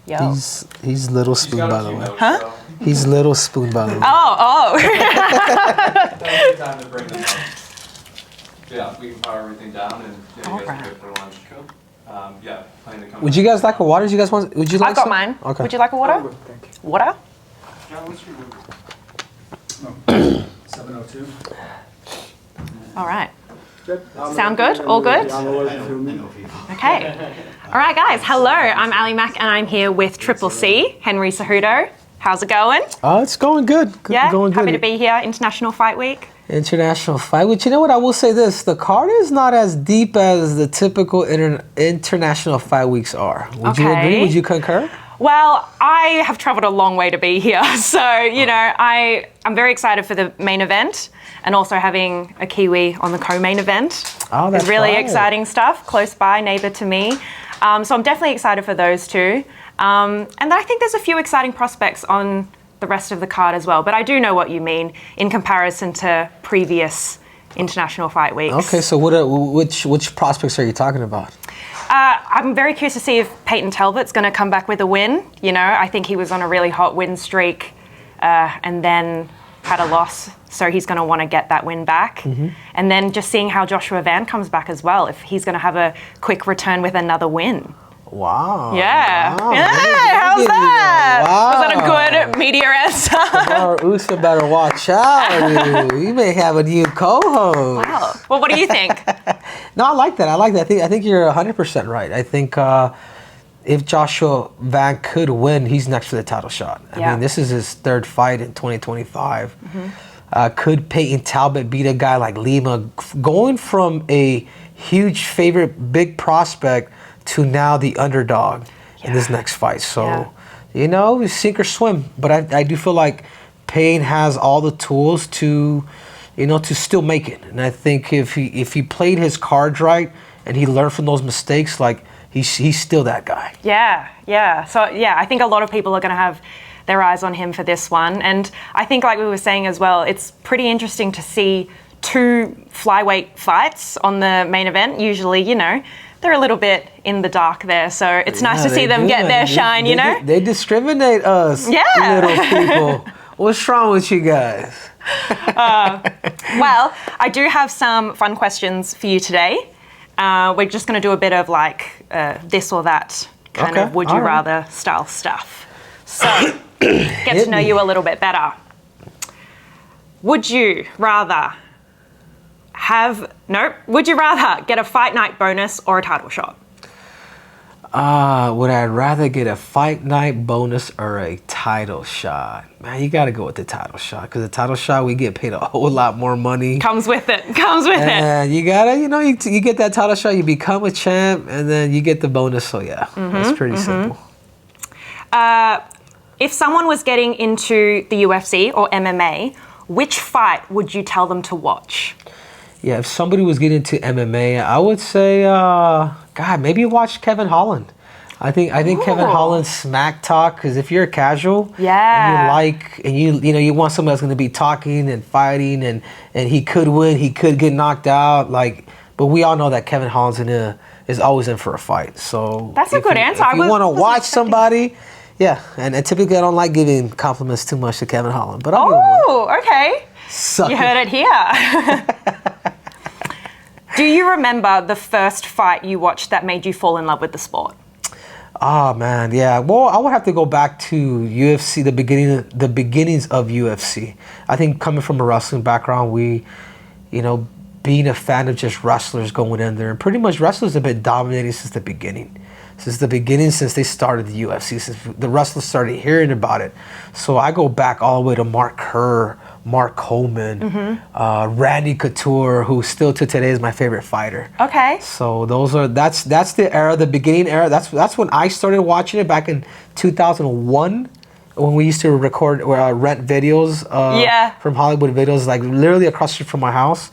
Yo. He's Little Spoon, by the way. Huh? So He's Little Spoon, by the way. Oh. that'll be time to bring them up. Yeah, we can power everything down and you guys Alright. can go for lunch. Yeah, plan to come. Would you guys like a water? Do you guys want? Would you like? I've got some? mine. Okay. Would you like a water? Thank you. Water? John, what's your number? 702. All right. Good. Sound good? All good? Okay. Okay. All right, guys. Hello. I'm Aly Mac, and I'm here with Triple C, Henry Cejudo. How's it going? Oh, it's going good. Yeah. Going good. Happy to be here. International Fight Week. International Fight Week. You know what? I will say this: the card is not as deep as the typical international fight weeks are. Would you agree? Would you concur? Well, I have traveled a long way to be here, so I'm very excited for the main event, and also having a Kiwi on the co-main event. Oh, that's is really right. exciting stuff. Close by, neighbour to me, so I'm definitely excited for those two. And I think there's a few exciting prospects on the rest of the card as well. But I do know what you mean in comparison to previous international fight weeks. Okay, so which prospects are you talking about? I'm very curious to see if Peyton Talbot's going to come back with a win. You know, I think he was on a really hot win streak and then had a loss. So he's going to want to get that win back. Mm-hmm. And then just seeing how Joshua Van comes back as well, if he's going to have a quick return with another win. Wow. Yeah. Wow. Yeah. How's that? Wow. Was that a good media answer? Our Usa better watch out. You may have a new co-host. Wow. Well, what do you think? No, I like that. I think you're 100% right. I think if Joshua Van could win, he's next for the title shot. I mean, this is his third fight in 2025. Mm-hmm. Could Peyton Talbot beat a guy like Lima, going from a huge favorite, big prospect to now the underdog in this next fight? So, you know, sink or swim. But I do feel like Payne has all the tools to, you know, to still make it. And I think if he played his cards right and he learned from those mistakes, like he's still that guy. Yeah. So, I think a lot of people are going to have their eyes on him for this one. And I think, like we were saying as well, it's pretty interesting to see two flyweight fights on the main event. Usually, you know, they're a little bit in the dark there, so it's nice to see them get their shine, you know? They discriminate us, little people. What's wrong with you guys? Well, I do have some fun questions for you today. We're just going to do a bit of like this or that kind of would you rather style stuff. So, get to know you a little bit better. Would you rather get a fight night bonus or a title shot? Would I rather get a fight night bonus or a title shot? Man, you got to go with the title shot, because the title shot, we get paid a whole lot more money. Comes with it. And you got to, you know, you get that title shot, you become a champ, and then you get the bonus. So, that's pretty simple. If someone was getting into the UFC or MMA, which fight would you tell them to watch? Yeah, if somebody was getting into MMA, I would say, maybe watch Kevin Holland. I think Kevin Holland's smack talk, because if you're a casual, and you want somebody that's going to be talking and fighting, and he could win, he could get knocked out, but we all know that Kevin Holland's is always in for a fight. So that's a good answer. If you want to watch somebody, and typically I don't like giving compliments too much to Kevin Holland, but okay. Suck you heard it here. Do you remember the first fight you watched that made you fall in love with the sport? Oh man, yeah. Well, I would have to go back to UFC, the beginnings of UFC. I think coming from a wrestling background, being a fan of just wrestlers going in there, and pretty much wrestlers have been dominating since the beginning. Since they started the UFC, since the wrestlers started hearing about it. So I go back all the way to Mark Kerr, Mark Coleman, Randy Couture, who still to today is my favorite fighter. Okay. So that's the era, the beginning era. That's when I started watching it back in 2001, when we used to rent videos from Hollywood Videos, like literally across the street from my house.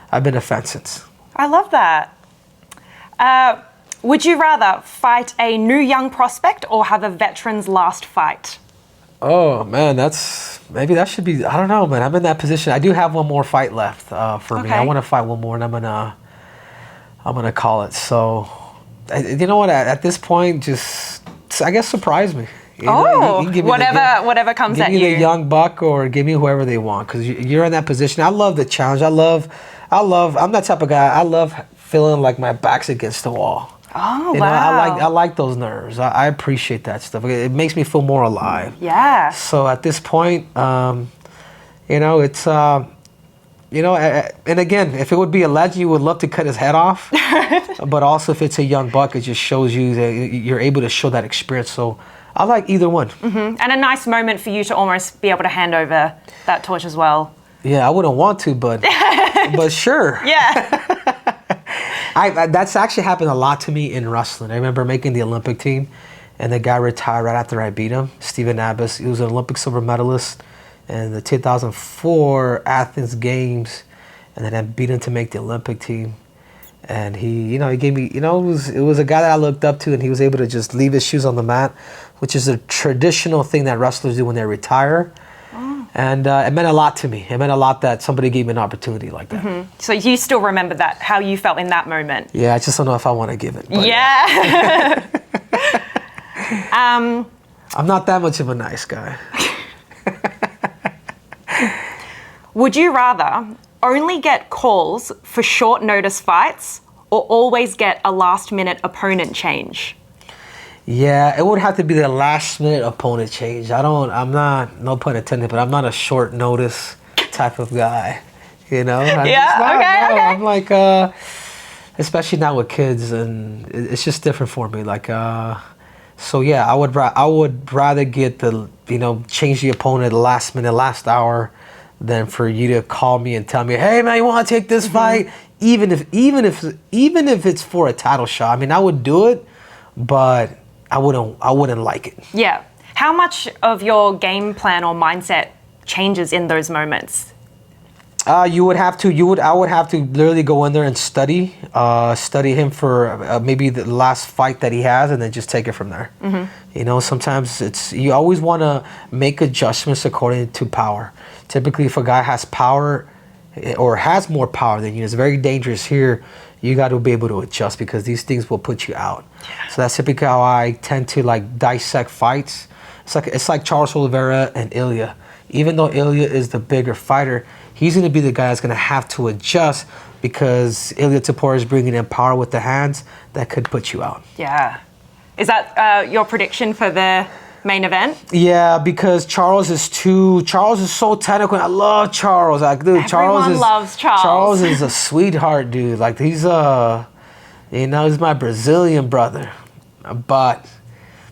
I've been a fan since. I love that. Would you rather fight a new young prospect or have a veteran's last fight? Oh man, maybe that should be. I don't know, man. I'm in that position. I do have one more fight left for me. I want to fight one more, and I'm gonna call it. So, you know what? At this point, just I guess surprise me. You can whatever comes at you. Give me the young buck or give me whoever they want, because you're in that position. I love the challenge. I'm that type of guy. I love feeling like my back's against the wall. Oh, you wow. know, I like those nerves. I appreciate that stuff. It makes me feel more alive. Yeah. So at this point, it's, and again, if it would be a legend, you would love to cut his head off. But also, if it's a young buck, it just shows you that you're able to show that experience. So I like either one. Mm-hmm. And a nice moment for you to almost be able to hand over that torch as well. Yeah, I wouldn't want to, but sure. Yeah. That's actually happened a lot to me in wrestling. I remember making the Olympic team, and the guy retired right after I beat him, Stephen Abbas. He was an Olympic silver medalist in the 2004 Athens Games, and then I beat him to make the Olympic team. And he gave me, it was a guy that I looked up to, and he was able to just leave his shoes on the mat, which is a traditional thing that wrestlers do when they retire. And it meant a lot to me. It meant a lot that somebody gave me an opportunity like that. Mm-hmm. So you still remember that, how you felt in that moment? Yeah, I just don't know if I want to give it. Yeah. I'm not that much of a nice guy. Would you rather only get calls for short notice fights or always get a last minute opponent change? Yeah, it would have to be the last minute opponent change. I'm not, no pun intended, but I'm not a short notice type of guy, Okay. I'm like, especially now with kids, and it's just different for me. Like, so yeah, I would rather get change the opponent last minute, last hour, than for you to call me and tell me, hey man, you want to take this fight? Even if it's for a title shot. I mean, I would do it, but I wouldn't like it. Yeah. How much of your game plan or mindset changes in those moments? I would have to literally go in there and study him for maybe the last fight that he has, and then just take it from there. Mm-hmm. Sometimes you always want to make adjustments according to power. Typically, if a guy has power or has more power than you, it's very dangerous here. You got to be able to adjust, because these things will put you out. Yeah. So that's typically how I tend to dissect fights. It's like Charles Oliveira and Ilya. Even though Ilya is the bigger fighter, he's going to be the guy that's going to have to adjust, because Ilya Tapora is bringing in power with the hands that could put you out. Yeah. Is that your prediction for the main event? Yeah, because Charles is so technical. I love Charles. Everyone loves Charles. Charles is a sweetheart, dude. He's he's my Brazilian brother. But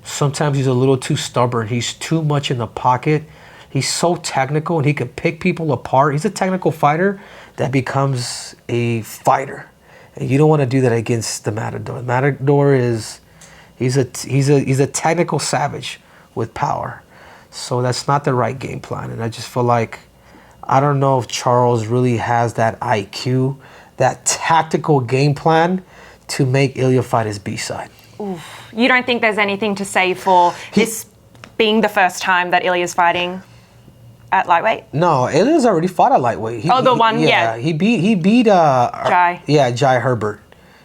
sometimes he's a little too stubborn. He's too much in the pocket. He's so technical, and he can pick people apart. He's a technical fighter that becomes a fighter. And you don't want to do that against the Matador. Matador he's a technical savage with power. So that's not the right game plan. And I just feel like, I don't know if Charles really has that IQ, that tactical game plan to make Ilya fight his B-side. Oof. You don't think there's anything to say for this being the first time that Ilya's fighting at lightweight? No, Ilya's already fought at lightweight. He beat Jai. Yeah, Jai Herbert.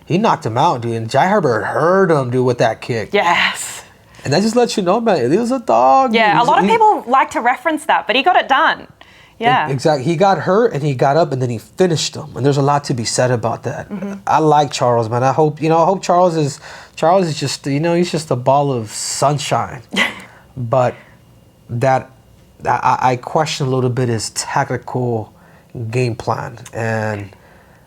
He knocked him out, dude. And Jai Herbert hurt him, dude, with that kick. Yes. And that just lets you know, man, Ilya's a dog. Yeah, a lot of people like to reference that, but he got it done. Yeah. Exactly. He got hurt and he got up and then he finished him. And there's a lot to be said about that. Mm-hmm. I like Charles, man. I hope Charles is just, he's just a ball of sunshine. But I question a little bit his tactical game plan. And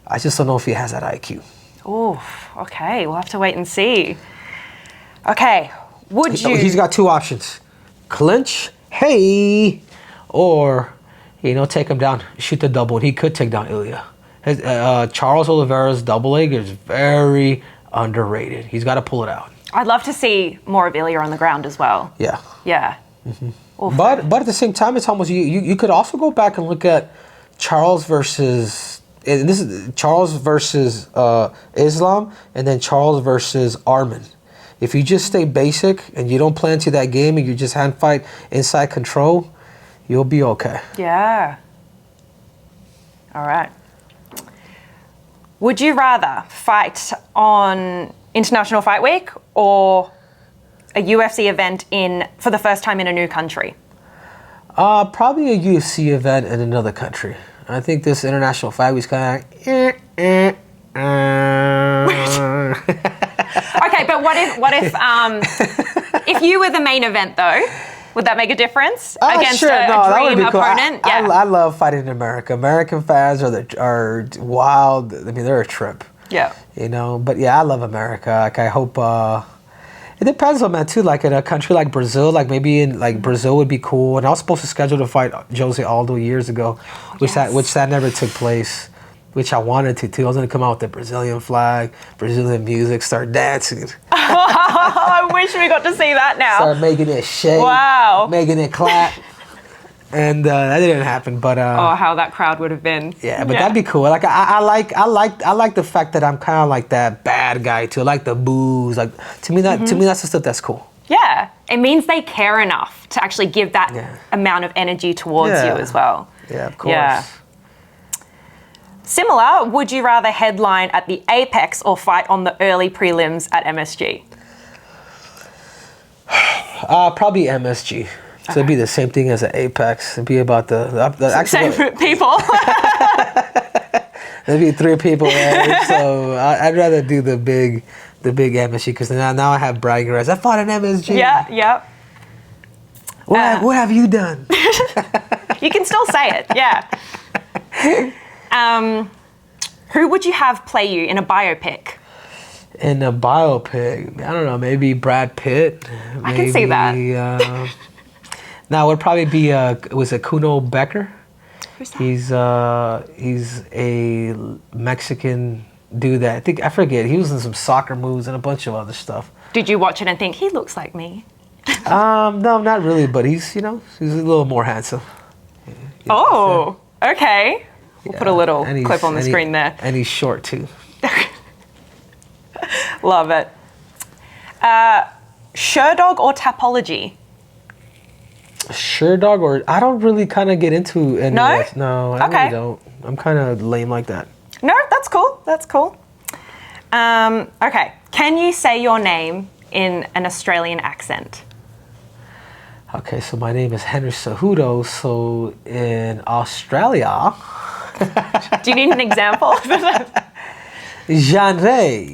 I just don't know if he has that IQ. Oh, okay. We'll have to wait and see. Okay. He's got two options. Clinch, hey, or, take him down, shoot the double. And he could take down Ilya. Charles Oliveira's double leg is very underrated. He's got to pull it out. I'd love to see more of Ilya on the ground as well. Yeah. Yeah. Mm-hmm. But at the same time, it's almost, you could also go back and look at Charles versus, and this is Charles versus Islam, and then Charles versus Arman. If you just stay basic and you don't play into that game and you just hand fight inside control, you'll be okay. Yeah. All right. Would you rather fight on International Fight Week or a UFC event for the first time in a new country? Probably a UFC event in another country. I think this International Fight Week's kind of Okay, but what if you were the main event though? Would that make a difference against sure. a That would dream be cool. opponent? I love fighting in America. American fans are wild. I mean, they're a trip. Yeah. You know, but yeah, I love America. Like, I hope. It depends on, man, too. Like in a country like Brazil, like maybe in like Brazil would be cool. And I was supposed to schedule to fight Jose Aldo years ago, which that never took place. Which I wanted to too. I was gonna come out with the Brazilian flag, Brazilian music, start dancing. I wish we got to see that now. Start making it shake. Wow. Making it clap. And that didn't happen, but how that crowd would have been. yeah, but that'd be cool. Like I like the fact that I'm kind of like that bad guy too. I like the booze. Like to me that's the stuff that's cool. Yeah, it means they care enough to actually give that amount of energy towards you as well. Yeah, of course. Yeah. Similar, would you rather headline at the Apex or fight on the early prelims at MSG? Probably MSG. So it'd be the same thing as the Apex. It'd be about the actual Same people. There'd be 3 people there. So I'd rather do the big MSG because now I have bragging rights. I fought an MSG. Yeah. What have you done? You can still say it. Yeah. Who would you have play you in a biopic? In a biopic, I don't know, maybe Brad Pitt. I can see that. Now it would probably be Kuno Becker. Who's that? He's a Mexican dude that I forget. He was in some soccer moves and a bunch of other stuff. Did you watch it and think he looks like me? No, not really, but he's a little more handsome. Oh, okay. We'll put a little And clip on the screen there. And he's short too. Love it. Sherdog or Tapology? Sherdog or I don't really kind of get into any No? of that. No, I really don't. I'm kind of lame like that. No, that's cool. That's cool. Okay. Can you say your name in an Australian accent? Okay, so my name is Henry Cejudo. So in Australia, Do you need an example? Genre.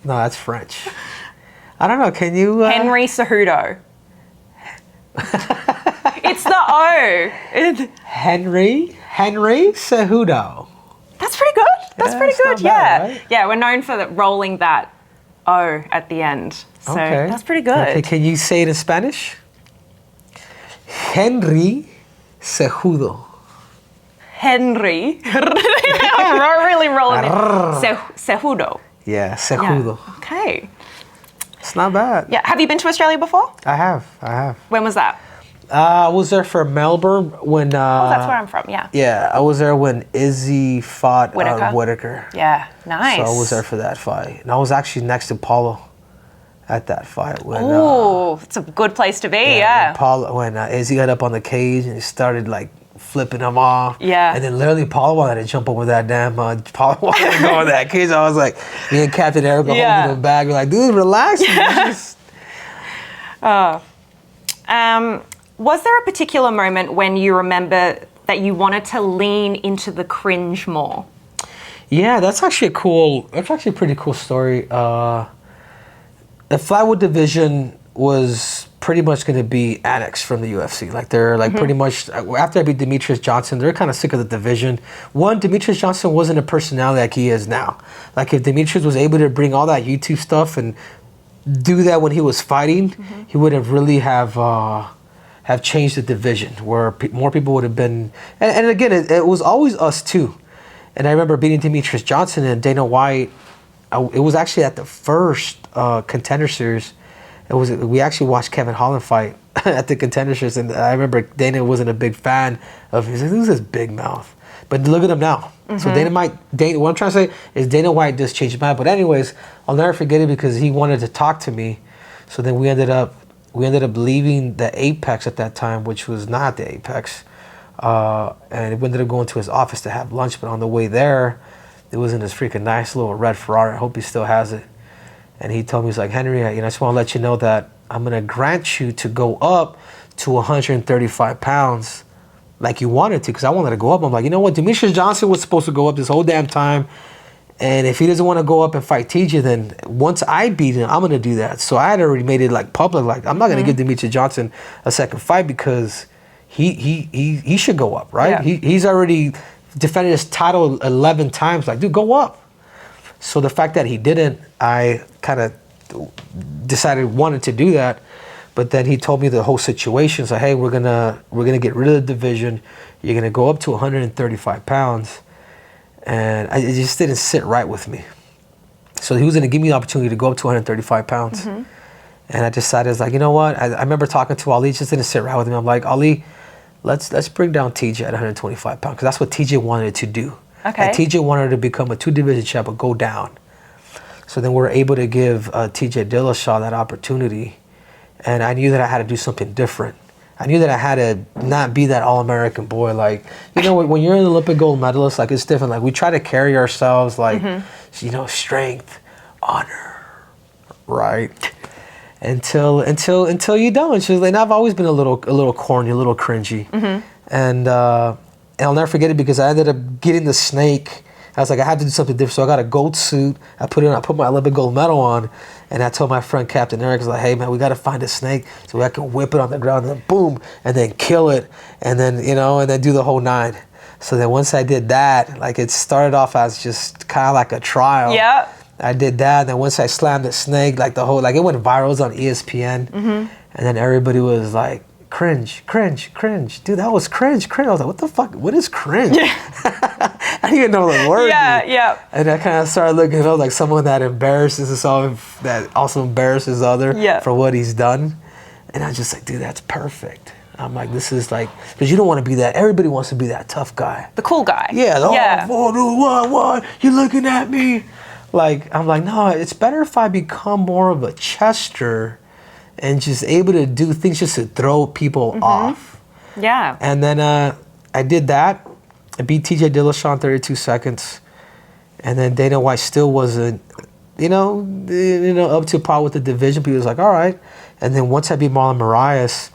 No, that's French. I don't know. Can you? Henry Cejudo. It's the O. Henry Cejudo. That's pretty good. That's Yeah, pretty it's good. not bad, right? Yeah, we're known for rolling that O at the end. So Okay. that's pretty good. Okay, can you say it in Spanish? Henry Cejudo. Henry. I'm really rolling it. Cejudo. Yeah, Cejudo. Yeah. Okay. It's not bad. Yeah. Have you been to Australia before? I have. When was that? I was there for Melbourne when. Oh, that's where I'm from. Yeah. Yeah, I was there when Izzy fought Whitaker. Yeah. Nice. So I was there for that fight, and I was actually next to Paulo at that fight. Oh, it's a good place to be. Yeah. When Izzy got up on the cage and he started like flipping him off. Yeah. And then literally Paulo wanted to jump over that damn. Paulo wanted to go in that cage. I was like, me and Captain Eric were holding him back. We're like, dude, relax. Was there a particular moment when you remember that you wanted to lean into the cringe more? Yeah, that's actually a pretty cool story. The flyweight division was pretty much going to be annexed from the UFC. Like they're like pretty much after I beat Demetrius Johnson, they're kind of sick of the division. One, Demetrius Johnson wasn't a personality like he is now. Like if Demetrius was able to bring all that YouTube stuff and do that when he was fighting, he would have really have changed the division where more people would have been. And again, it was always us too. And I remember beating Demetrius Johnson and Dana White. It was actually at the first Contender Series. We actually watched Kevin Holland fight at the Contender Series, and I remember Dana wasn't a big fan of his. Who's this big mouth? But look at him now. So what I'm trying to say is Dana White just changed his mind. But anyways, I'll never forget it because he wanted to talk to me. So then we ended up leaving the Apex at that time, which was not the Apex. And we ended up going to his office to have lunch. But on the way there, it was in this freaking nice little red Ferrari. I hope he still has it. And he told me, he's like, Henry, I just want to let you know that I'm going to grant you to go up to 135 pounds like you wanted to, because I wanted to go up. I'm like, you know what? Demetrius Johnson was supposed to go up this whole damn time. And if he doesn't want to go up and fight TJ, then once I beat him, I'm going to do that. So I had already made it like public. Like, I'm not going to give Demetrius Johnson a second fight because he should go up, right? Yeah. He's already defended his title 11 times. Like, dude, go up. So the fact that he didn't, I kind of wanted to do that. But then he told me the whole situation. So, hey, we're gonna get rid of the division. You're gonna go up to 135 pounds. And it just didn't sit right with me. So he was gonna give me the opportunity to go up to 135 pounds. And I decided, I was like, you know what? I remember talking to Ali, it just didn't sit right with me. I'm like, Ali, let's bring down TJ at 125 pounds, because that's what TJ wanted to do. Okay. And TJ wanted to become a 2-division champ, but go down. So then we were able to give TJ Dillashaw that opportunity. And I knew that I had to do something different. I knew that I had to not be that all-American boy. Like, you know, when you're an Olympic gold medalist, like, it's different. Like, we try to carry ourselves, like, you know, strength, honor, right? Until you don't. It's just, and I've always been a little corny, a little cringy. And I'll never forget it, because I ended up getting the snake. I was like, I had to do something different. So I got a gold suit. I put my Olympic gold medal on. And I told my friend Captain Eric, I was like, hey man, we got to find a snake so I can whip it on the ground, and then boom, and then kill it. And then, you know, and then do the whole 9. So then once I did that, like, it started off as just kind of like a trial. Yeah. I did that. And then once I slammed the snake, like the whole, like, it went viral. It was on ESPN. And then everybody was like, cringe. Dude, that was cringe. I was like, what the fuck? What is cringe? I didn't even know the word. Yeah. And I kind of started looking at like someone that embarrasses himself, that also embarrasses other for what he's done. And I was just like, dude, that's perfect. I'm like, this is like, because you don't want to be that. Everybody wants to be that tough guy. The cool guy. Yeah. What? You're looking at me. Like, I'm like, no, it's better if I become more of a Chester and just able to do things just to throw people off. Yeah. And then I did that. I beat TJ Dillashaw in 32 seconds. And then Dana White still wasn't, you know, up to par with the division. People was like, all right. And then once I beat Marlon Moraes,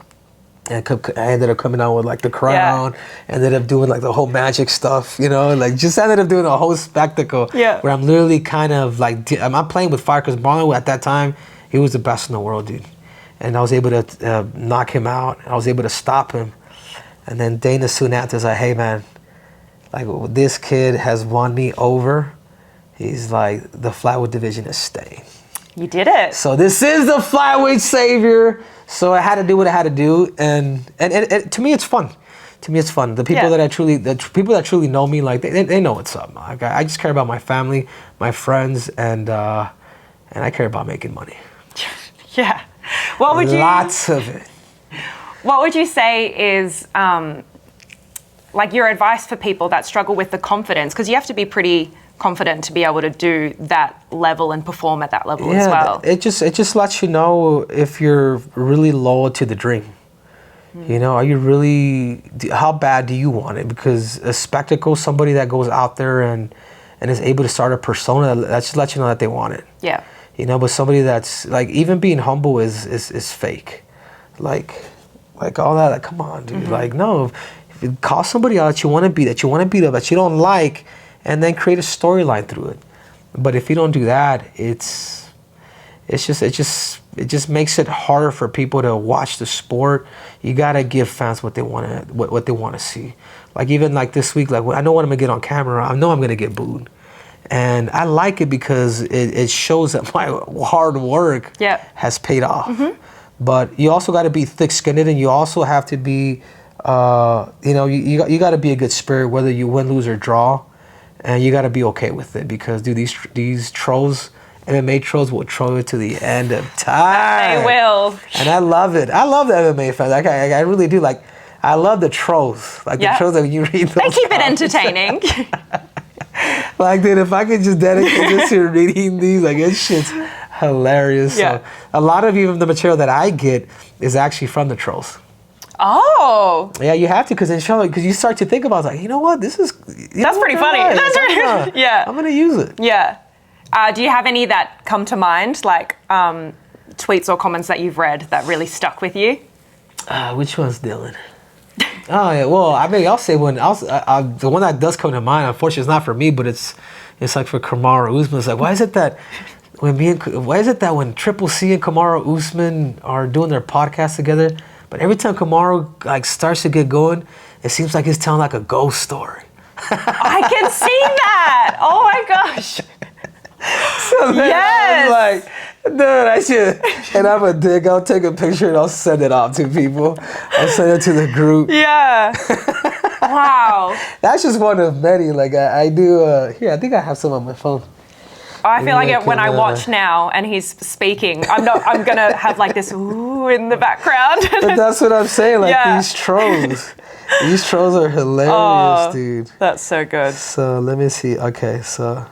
I ended up coming out with like the crown. Ended up doing like the whole magic stuff, you know, like just ended up doing a whole spectacle. Yeah. Where I'm literally kind of like, I'm playing with fire, because Marlon at that time, he was the best in the world, dude. And I was able to knock him out. I was able to stop him. And then Dana soon after was like, hey man, like, this kid has won me over. He's like, the flyweight division is staying. You did it. So this is the flyweight savior. So I had to do what I had to do. And to me, it's fun. The people that truly know me, like, they know what's up. Like, I just care about my family, my friends, and I care about making money. Yeah. What would Lots of it. What would you say is like your advice for people that struggle with the confidence? Because you have to be pretty confident to be able to do that level and perform at that level as well. It just lets you know if you're really loyal to the dream. You know, are you really? How bad do you want it? Because a spectacle, somebody that goes out there and is able to start a persona, that just lets you know that they want it. Yeah. You know, but somebody that's like, even being humble is fake. Like all that, like, come on, dude. Like, no, if you call somebody out that you want to beat up, that you don't like, and then create a storyline through it. But if you don't do that, it just makes it harder for people to watch the sport. You gotta give fans what they want to see. Like, even like this week, like, I know when I'm gonna get on camera, I know I'm gonna get booed. And I like it because it shows that my hard work has paid off. But you also got to be thick-skinned, and you also have to be, you know, you got to be a good spirit, whether you win, lose, or draw. And you got to be okay with it, because, dude, these trolls, MMA trolls, will troll you to the end of time. They will. And I love it. I love the MMA fans. Like, I really do. Like, I love the trolls. Like, the trolls that you read those They keep it comments. entertaining. Like, dude, if I could just dedicate this to reading these, like, it's shit's hilarious. Yeah. So a lot of even the material that I get is actually from the trolls. Oh. Yeah, you have to, because you start to think about it, like, you know what, this is... That's pretty funny. That's pretty, yeah. I'm going to use it. Yeah. Do you have any that come to mind, like tweets or comments that you've read that really stuck with you? Which one's Dylan? Oh yeah, well, I mean, I'll say one. The one that does come to mind, unfortunately, it's not for me, but it's like for Kamaru Usman. It's like, why is it that when Triple C and Kamaru Usman are doing their podcast together, but every time Kamaru like starts to get going, it seems like he's telling like a ghost story. I can see that. Oh my gosh. So then Yes. I was like, dude, I should. And I'm a dick. I'll take a picture and I'll send it out to people. I'll send it to the group. Yeah. Wow. That's just one of many. Like I do. Here, I think I have some on my phone. I feel like Maybe I when I can, watch now and he's speaking, I'm gonna have like this ooh in the background. But that's what I'm saying. Like Yeah. these trolls. These trolls are hilarious, dude. That's so good. So let me see. Okay, so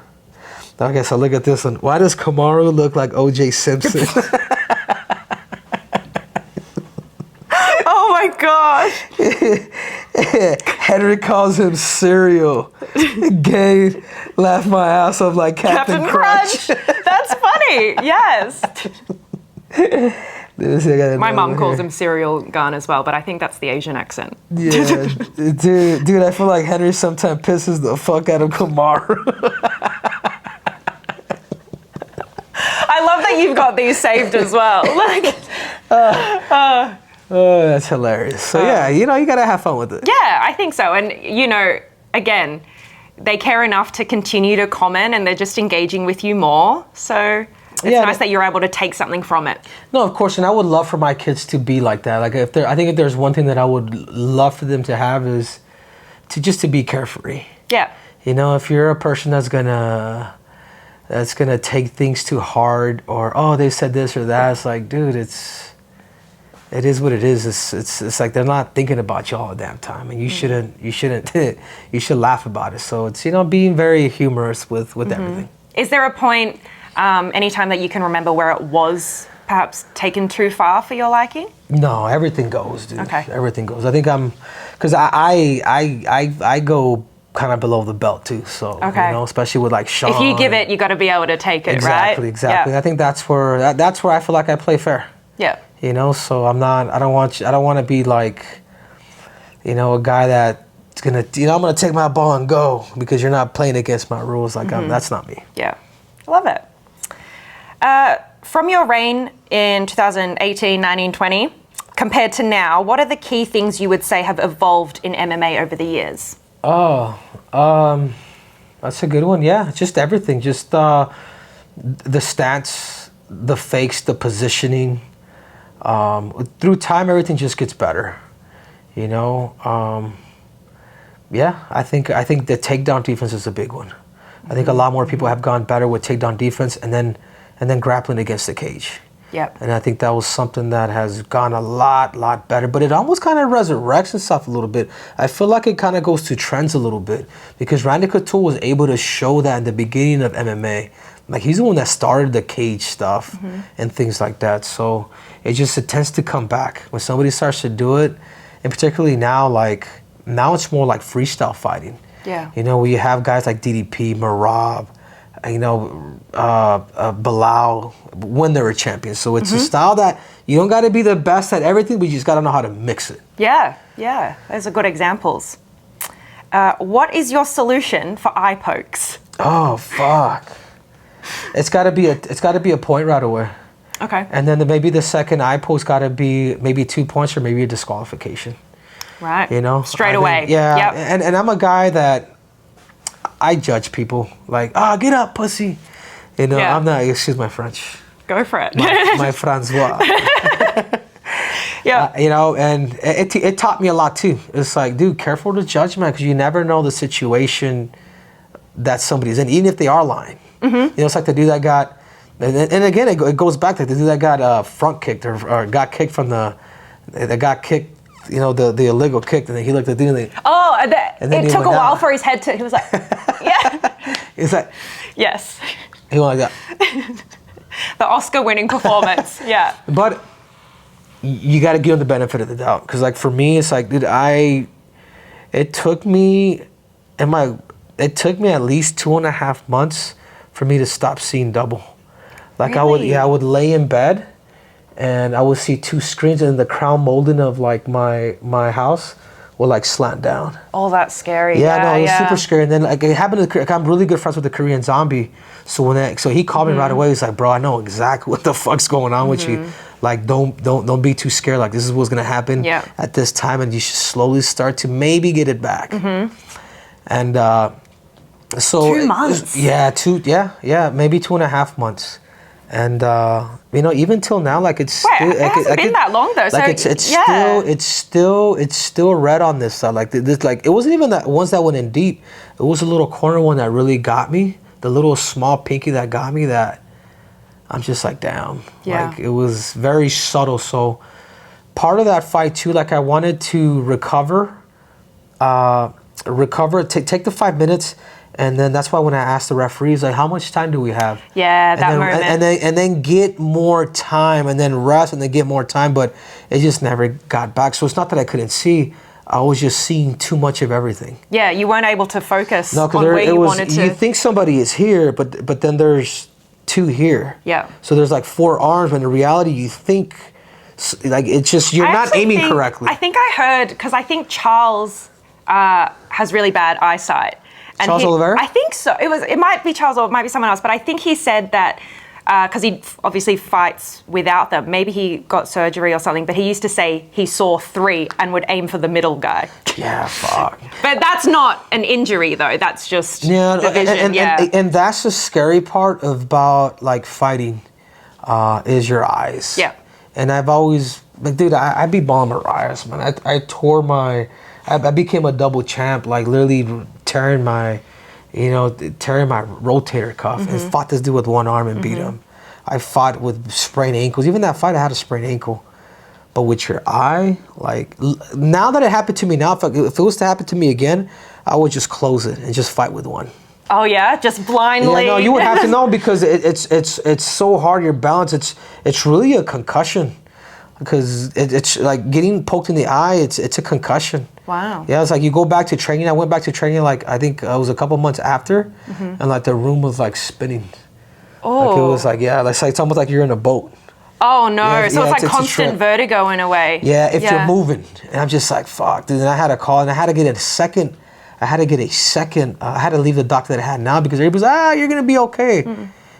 look at this one. Why does Kamaru look like O.J. Simpson? Oh my gosh. Henry calls him cereal. Gay, laugh my ass off like Captain Crunch. That's funny. Yes. My mum calls him cereal gun as well, but I think that's the Asian accent. Yeah, dude, I feel like Henry sometimes pisses the fuck out of Kamaru. I love that you've got these saved as well. Like, Oh, that's hilarious. So yeah, you gotta have fun with it. yeah, I think so. And again, they care enough to continue to comment, and they're just engaging with you more. So it's nice that you're able to take something from it. No, of course, and I would love for my kids to be like that. Like I think if there's one thing that I would love for them to have is to be carefree. Yeah. If you're a person that's gonna take things too hard, or they said this or that, it's like, dude, it is what it is. It's like they're not thinking about you all the damn time, and you shouldn't you should laugh about it. So it's being very humorous with everything. Is there a point, anytime that you can remember, where it was perhaps taken too far for your liking? No, everything goes, dude. Okay. Everything goes. I think because I go kind of below the belt too. So especially with like Sean. If you give it, you got to be able to take it, right? Exactly. Yeah. I think that's where I feel like I play fair. Yeah. So I don't want to be like, a guy that's gonna, I'm gonna take my ball and go because you're not playing against my rules. Like that's not me. Yeah. I love it. From your reign in 2018, 19, 20, compared to now, what are the key things you would say have evolved in MMA over the years? That's a good one. Yeah, just everything. Just the stats, the fakes, the positioning. Through time, everything just gets better. Yeah, I think the takedown defense is a big one. I think a lot more people have gone better with takedown defense and then grappling against the cage. Yep. And I think that was something that has gone a lot better. But it almost kind of resurrects itself a little bit. I feel like it kind of goes to trends a little bit because Randy Couture was able to show that in the beginning of MMA. Like he's the one that started the cage stuff and things like that. So it tends to come back when somebody starts to do it, and particularly now it's more like freestyle fighting. Yeah. Where you have guys like DDP, Marab, Bilal when they were champions. So it's a style that you don't got to be the best at everything, but you just got to know how to mix it. Yeah. Those are good examples. What is your solution for eye pokes? Oh fuck! It's got to be a point right away. Okay. And then maybe the second eye poke's got to be maybe 2 points or maybe a disqualification. Right. I Straight away. think, yeah. Yep. And I'm a guy that I judge people like, get up, pussy. Yeah. I'm not. Excuse my French. Go for it. My Francois. Yeah. And it taught me a lot too. It's like, dude, careful to judge, man, because you never know the situation that somebody's in, even if they are lying. It's like the dude that got, and again, it goes back to the dude that got front kicked or got kicked from the illegal kick, and then he looked at the dude and it took a while for his head to, he was like, yeah. He's like, Yes. he went like that. The Oscar-winning performance, yeah. But you got to give him the benefit of the doubt, because like for me, it's like, dude, it took me at least 2.5 months for me to stop seeing double. Like Really? I would lay in bed and I would see two screens, and the crown molding of like my house would like slant down. Oh, that's scary. Yeah, no, it was super scary. And then like it happened to, like, I'm really good friends with the Korean zombie. So so he called me right away. He's like, bro, I know exactly what the fuck's going on with you. Like, don't be too scared. Like, this is what's gonna happen at this time, and you should slowly start to maybe get it back. And so 2 months. Maybe 2.5 months. And you know, even till now, like it's Wait, still, it hasn't been that long though. like So it's still red on this side. Like this, like it wasn't even that ones that went in deep. It was a little corner one that really got me. The little small pinky that got me. That I'm just like, damn. Yeah. Like it was very subtle. So part of that fight too, like I wanted to recover, take the 5 minutes. And then that's why when I asked the referees, like, how much time do we have? Yeah, that moment. And then get more time, and then rest, and then get more time. But it just never got back. So it's not that I couldn't see. I was just seeing too much of everything. Yeah, you weren't able to focus on because where you wanted to. You think somebody is here, but then there's two here. Yeah. So there's like 4 arms, when in reality you think, like it's just, you're not aiming correctly. I think I heard, because I think Charles has really bad eyesight. And Charles Oliveira? I think so. It might be Charles or it might be someone else, but I think he said that because he obviously fights without them. Maybe he got surgery or something, but he used to say he saw 3 and would aim for the middle guy. Yeah, fuck. But that's not an injury though. That's just the vision. And that's the scary part about like fighting, is your eyes. Yeah. And I've always, like, dude, I be balling my eyes, man. I became a double champ, like literally tearing my rotator cuff, and fought this dude with one arm and beat him. I fought with sprained ankles. Even that fight, I had a sprained ankle. But with your eye, like now that it happened to me now, if it was to happen to me again, I would just close it and just fight with one. Oh yeah, just blindly. Yeah, no, you would have to know, because it's so hard. Your balance, it's really a concussion, because it's like getting poked in the eye. It's a concussion. Wow. Yeah, it's like you go back to training. I went back to training, like I think it was a couple months after, and like the room was like spinning. Oh. Like it was like, yeah, it's almost like you're in a boat. Oh no! Yeah, So it's like a constant trip. vertigo in a way. Yeah, if you're moving, and I'm just like, fuck, dude. And I had a call, and I had to get a second. I had to leave the doctor that I had now, because everybody's, you're gonna be okay.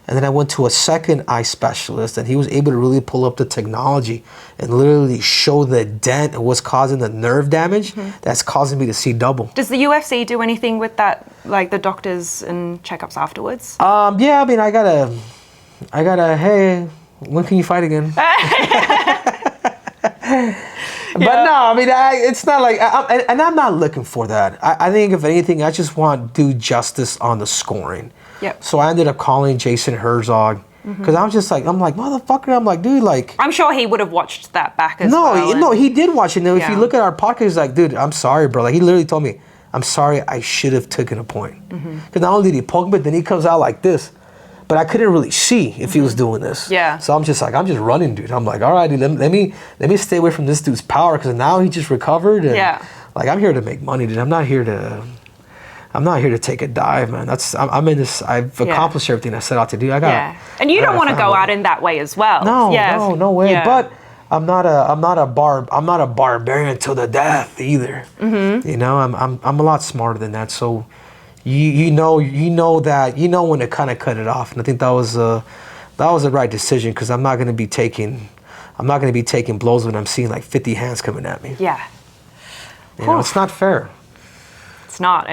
And then I went to a second eye specialist, and he was able to really pull up the technology and literally show the dent and what's causing the nerve damage that's causing me to see double. Does the UFC do anything with that, like the doctors and checkups afterwards? Yeah, I mean, I gotta, hey, when can you fight again? But no, I mean, it's not like, and I'm not looking for that. I think if anything, I just want to do justice on the scoring. Yep. So I ended up calling Jason Herzog, because I'm like, motherfucker, I'm like, dude, like. I'm sure he would have watched that back as well. No, he did watch it. Now, if you Yeah. look at our podcast, he's like, dude, I'm sorry, bro. Like, he literally told me, I'm sorry, I should have taken a point. Because not only did he poke me, but then he comes out like this. But I couldn't really see if he was doing this. Yeah. So I'm just running, dude. I'm like, all right, dude, let me stay away from this dude's power, because now he just recovered. And like, I'm here to make money, dude. I'm not here to take a dive, man. I'm in this. I've accomplished everything I set out to do. And you don't want to go out in that way as well. No way. Yeah. But I'm not a barbarian till the death either. You know, I'm a lot smarter than that. So you know when to kind of cut it off. And I think that was the right decision, because I'm not going to be taking blows when I'm seeing like 50 hands coming at me. Yeah. You know, it's not fair. It's not.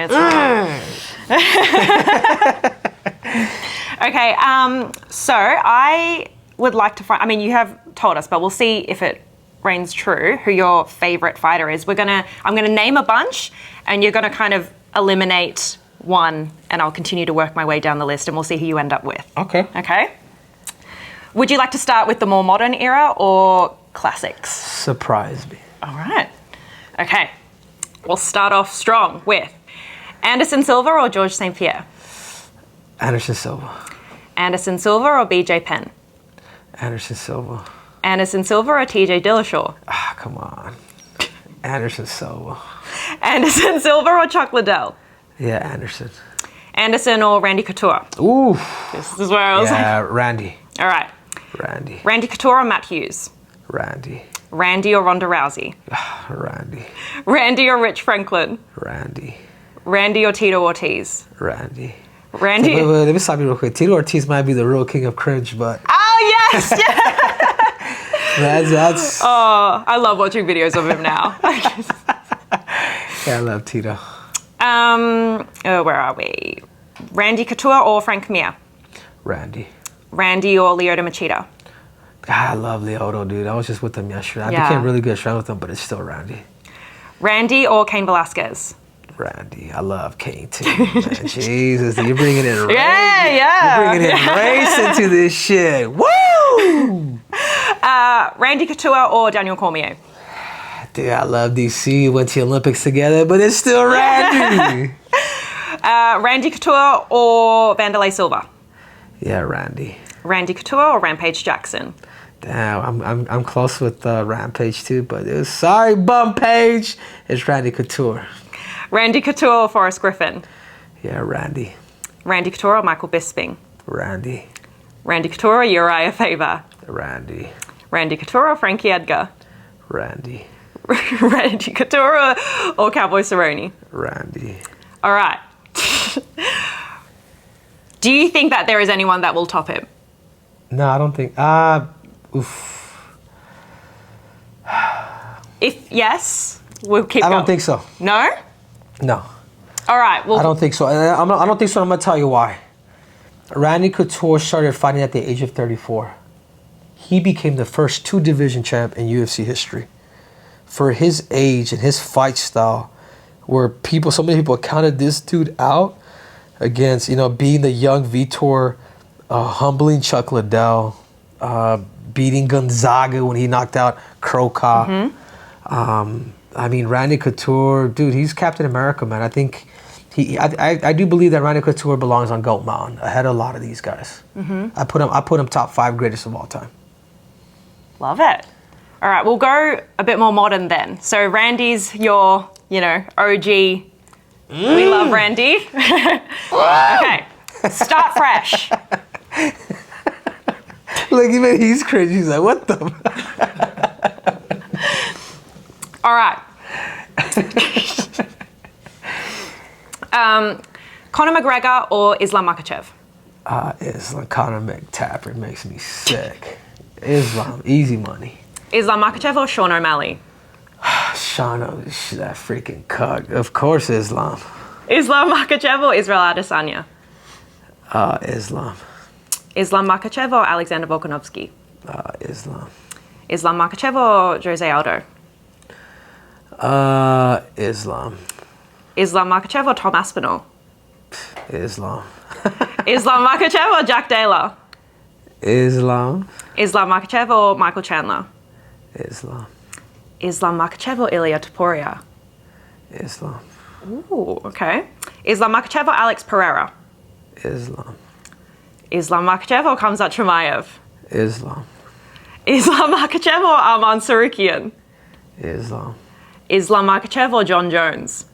Okay. So I would like to find. I mean, you have told us, but we'll see if it reigns true. Who your favorite fighter is? I'm gonna name a bunch, and you're gonna kind of eliminate one, and I'll continue to work my way down the list, and we'll see who you end up with. Okay. Okay. Would you like to start with the more modern era or classics? Surprise me. All right. Okay. We'll start off strong with Anderson Silva or George St. Pierre? Anderson Silva. Anderson Silva or BJ Penn? Anderson Silva. Anderson Silva or TJ Dillashaw? Come on. Anderson Silva. Anderson Silva or Chuck Liddell? Yeah, Anderson. Anderson or Randy Couture? Ooh. This is where I was Yeah, Randy. All right. Randy. Randy Couture or Matt Hughes? Randy. Randy or Ronda Rousey? Randy. Randy or Rich Franklin? Randy. Randy or Tito Ortiz? Randy. Randy. Wait, let me stop you real quick. Tito Ortiz might be the real king of cringe, but Oh, yes! Yeah. that's Oh, I love watching videos of him now. yeah, I love Tito. Where are we? Randy Couture or Frank Mir? Randy. Randy or Lyoto Machida? God, I love Lyoto, dude. I was just with him yesterday. I Yeah. became really good friends with him, but it's still Randy. Randy or Cain Velasquez? Randy. I love Kane too, man. Jesus, you're bringing in race. Yeah. You're bringing in race into this shit. Woo! Randy Couture or Daniel Cormier? Dude, I love DC. Went to the Olympics together, but it's still Randy. Randy Couture or Vanderlei Silva? Yeah, Randy. Randy Couture or Rampage Jackson? Damn, I'm close with Rampage too, but sorry, Bum Page. It's Randy Couture. Randy Couture or Forrest Griffin? Yeah, Randy. Randy Couture or Michael Bisping? Randy. Randy Couture or Uriah Faber? Randy. Randy Couture or Frankie Edgar? Randy. Randy Couture or Cowboy Cerrone? Randy. All right. Do you think that there is anyone that will top him? No, I don't think. Oof. If yes, we'll keep I going. don't think so. No? No, All right. Well, I don't think so. I don't think so. I'm gonna tell you why. Randy Couture started fighting at the age of 34. He became the first two-division champ in UFC history. For his age and his fight style, where so many people counted this dude out against, being the young Vitor, humbling Chuck Liddell, beating Gonzaga when he knocked out Croca. Randy Couture, dude, he's Captain America, man. I think I do believe that Randy Couture belongs on GOAT Mountain ahead of a lot of these guys. I put him top 5 greatest of all time. love it. All right, we'll go a bit more modern then. So Randy's your, OG. We love Randy. Okay, start fresh. Look, even he's cringe. He's like, what the? All right. Conor McGregor or Islam Makhachev? Islam. Conor McTappert makes me sick. Islam, easy money. Islam Makhachev or Sean O'Malley? Sean, that freaking cuck. Of course, Islam. Islam Makhachev or Israel Adesanya? Islam. Islam Makhachev or Alexander Volkanovski? Islam. Islam Makhachev or Jose Aldo? Islam. Islam Makhachev or Tom Aspinall? Islam. Islam Makhachev or Jack Taylor? Islam. Islam Makhachev or Michael Chandler? Islam. Islam Makhachev or Ilya Topuria? Islam. Ooh, okay. Islam Makhachev or Alex Pereira? Islam. Islam Makhachev or Khamzat Chimaev? Islam. Islam Makhachev or Arman Sarukian? Islam. Islam Makhachev or John Jones?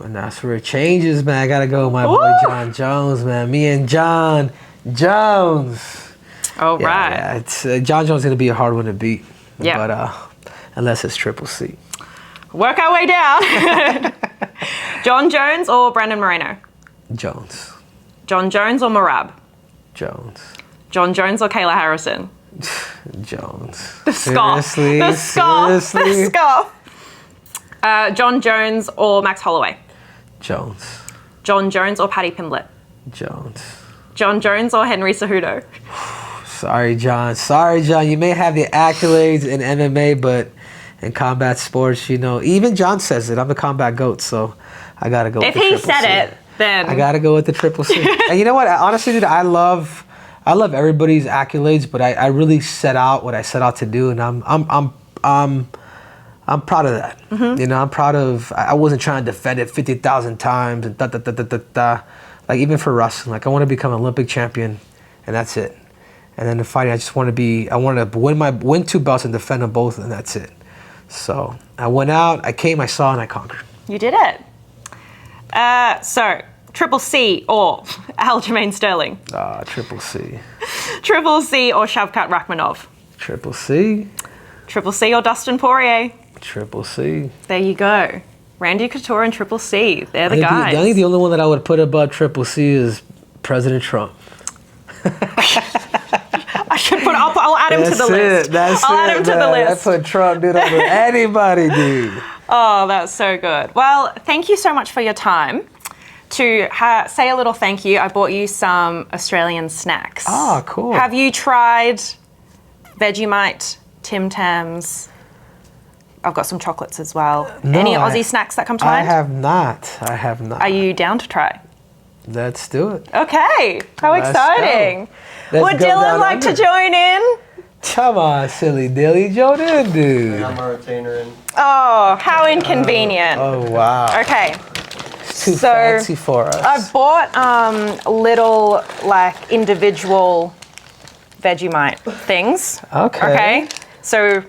And that's where it changes, man. I gotta go with my boy Ooh. John Jones, man. Me and John Jones. All right. Yeah, it's John Jones is gonna be a hard one to beat. Yeah. But unless it's Triple C. Work our way down. John Jones or Brandon Moreno? Jones. John Jones or Marab? Jones. John Jones or Kayla Harrison? Jones. The scoff. Seriously? The scoff. Seriously? The scoff. John Jones or Max Holloway? Jones. John Jones or Paddy Pimblett? Jones. John Jones or Henry Cejudo? Sorry, John. Sorry, John. You may have the accolades in MMA, but in combat sports, even John says it. I'm the combat GOAT, so I gotta go with If the he Triple said C. it, then I gotta go with the Triple C. And you know what? Honestly, dude, I love everybody's accolades, but I really set out what I set out to do, and I'm proud of that. Mm-hmm. I'm proud of. I wasn't trying to defend it 50,000 times and da. Like even for wrestling, like I want to become an Olympic champion, and that's it. And then the fighting, I wanted to win 2 belts and defend them both, and that's it. So I went out, I came, I saw, and I conquered. you did it. So Triple C or Aljamain Sterling? Triple C. Triple C or Shavkat Rakhmonov? Triple C. Triple C or Dustin Poirier? Triple C. There you go. Randy Couture and Triple C. They're the guys. I think the only one that I would put above Triple C is President Trump. I should put. I'll add him to the list. I'll add him to the list. I put Trump dude over anybody, dude. Oh, that's so good. Well, thank you so much for your time. To say a little thank you, I bought you some Australian snacks. Oh, cool. Have you tried Vegemite, Tim Tams? I've got some chocolates as well. No, Any Aussie snacks that come to mind? I have not. Are you down to try? Let's do it. Okay. How Let's exciting. go. Would Dylan like to join in? Come on, silly Dilly. Join in, dude. I'm a retainer in. Oh, how inconvenient. Oh, wow. Okay. It's too fancy for us. I've bought little, like, individual Vegemite things. Okay. So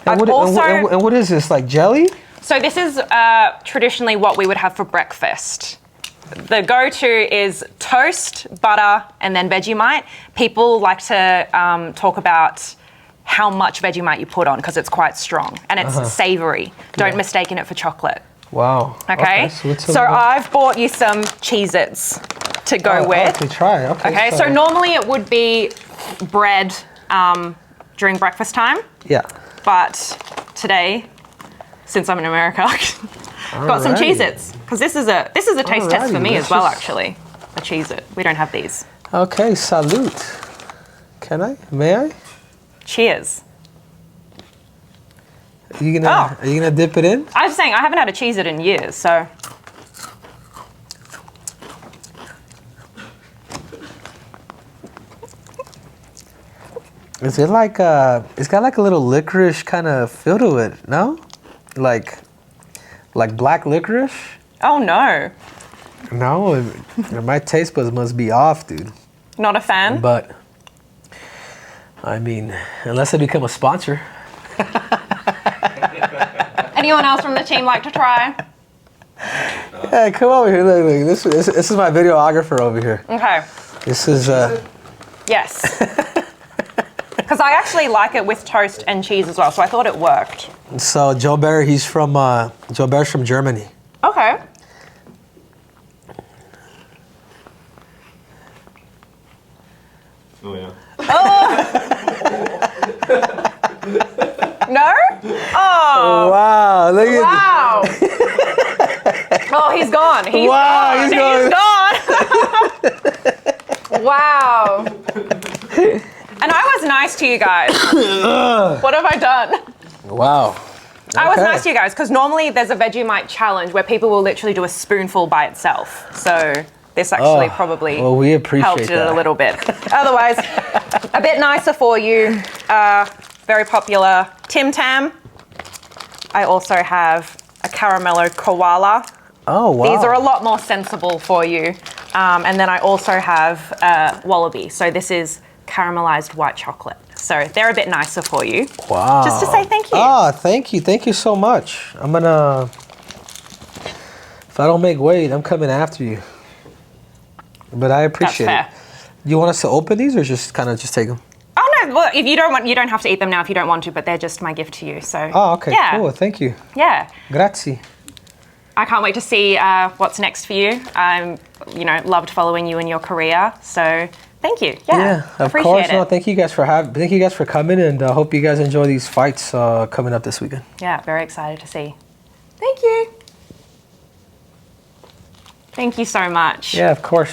And what is this, like jelly? So this is traditionally what we would have for breakfast. The go-to is toast, butter, and then Vegemite. People like to talk about how much Vegemite you put on because it's quite strong and it's savory. Don't mistake it for chocolate. Wow. Okay. So I've bought you some Cheez-Its to go with. Okay, try. Okay. So normally it would be bread during breakfast time. Yeah. But today, since I'm in America, I've got some Cheez-Its. Because this is a taste test for me as well, actually. A Cheez-It. We don't have these. Okay, salute. Can I? May I? Cheers. Are you gonna dip it in? I was saying, I haven't had a Cheez-It in years, so. Is it like it's got like a little licorice kind of feel to it, no? Like black licorice? Oh no. No, my taste buds must be off, dude. Not a fan? But, I mean, unless I become a sponsor. Anyone else from the team like to try? Hey, come over here. Look. This is my videographer over here. Okay. This is, Yes. Because I actually like it with toast and cheese as well, so I thought it worked. So Joe Barry, Joe Barry's from Germany. Okay. Oh, yeah. No? Oh. Wow, look at Wow. Oh, he's gone. He's Wow, gone. He's gone. Wow. And I was nice to you guys. What have I done? Wow. I was nice to you guys because normally there's a Vegemite challenge where people will literally do a spoonful by itself. So this actually probably we appreciate helped it that. a little bit. Otherwise, a bit nicer for you. Very popular Tim Tam. I also have a Caramello Koala. Oh, wow. These are a lot more sensible for you. And then I also have Wallaby. So this is caramelized white chocolate. So they're a bit nicer for you. Wow. Just to say thank you. Thank you. Thank you so much. I'm gonna, if I don't make weight, I'm coming after you. But I appreciate That's it. fair. You want us to open these or just kind of just take them? Oh no, well, if you don't want, you don't have to eat them now if you don't want to, but they're just my gift to you, so. Oh, okay, yeah. cool. Thank you. Yeah. Grazie. I can't wait to see what's next for you. I'm, loved following you in your career, so thank you. Yeah, of appreciate course. it. No, thank you guys for coming, and I hope you guys enjoy these fights coming up this weekend. Yeah, very excited to see. Thank you. Thank you so much. Yeah, of course.